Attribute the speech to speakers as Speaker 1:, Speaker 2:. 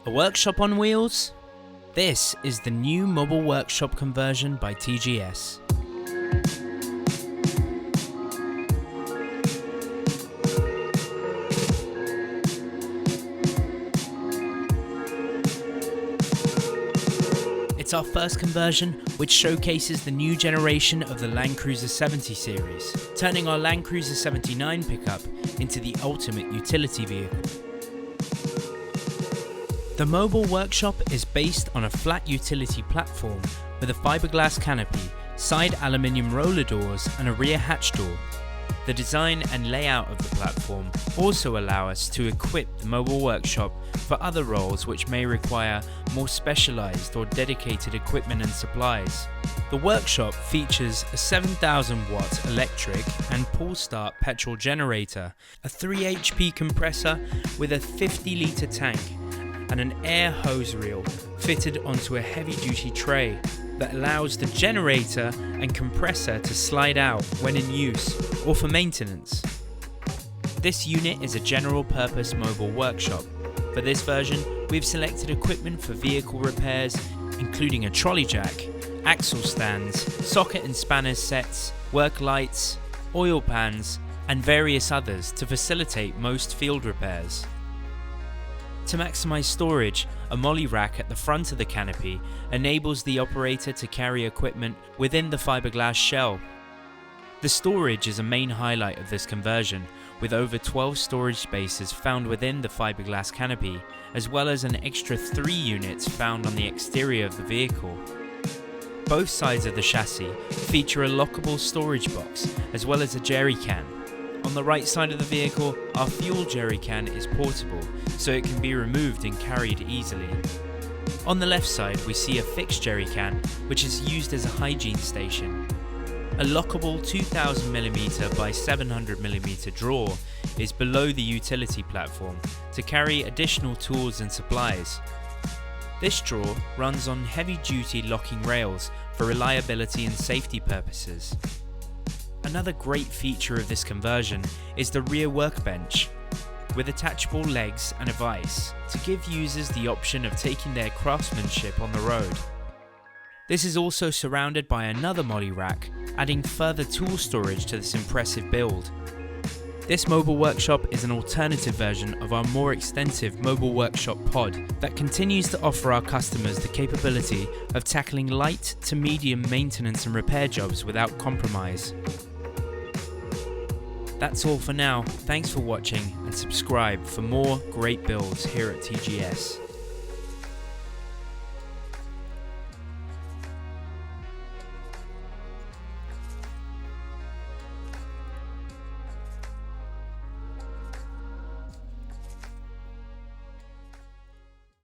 Speaker 1: A workshop on wheels? This is the new mobile workshop conversion by TGS. It's our first conversion, which showcases the new generation of the Land Cruiser 70 series, turning our Land Cruiser 79 pickup into the ultimate utility vehicle. The mobile workshop is based on a flat utility platform with a fiberglass canopy, side aluminium roller doors and a rear hatch door. The design and layout of the platform also allow us to equip the mobile workshop for other roles which may require more specialized or dedicated equipment and supplies. The workshop features a 7,000 watt electric and pull start petrol generator, a 3 HP compressor with a 50 litre tank, and an air hose reel fitted onto a heavy duty tray that allows the generator and compressor to slide out when in use or for maintenance. This unit is a general purpose mobile workshop. For this version, we've selected equipment for vehicle repairs, including a trolley jack, axle stands, socket and spanner sets, work lights, oil pans, and various others to facilitate most field repairs. To maximize storage, a molly rack at the front of the canopy enables the operator to carry equipment within the fiberglass shell. The storage is a main highlight of this conversion, with over 12 storage spaces found within the fiberglass canopy, as well as an extra 3 units found on the exterior of the vehicle. Both sides of the chassis feature a lockable storage box, as well as a jerry can. On the right side of the vehicle, our fuel jerry can is portable, so it can be removed and carried easily. On the left side, we see a fixed jerry can, which is used as a hygiene station. A lockable 2000mm by 700mm drawer is below the utility platform to carry additional tools and supplies. This drawer runs on heavy-duty locking rails for reliability and safety purposes. Another great feature of this conversion is the rear workbench, with attachable legs and a vise to give users the option of taking their craftsmanship on the road. This is also surrounded by another molly rack, adding further tool storage to this impressive build. This mobile workshop is an alternative version of our more extensive mobile workshop pod that continues to offer our customers the capability of tackling light to medium maintenance and repair jobs without compromise. That's all for now. Thanks for watching and subscribe for more great builds here at TGS.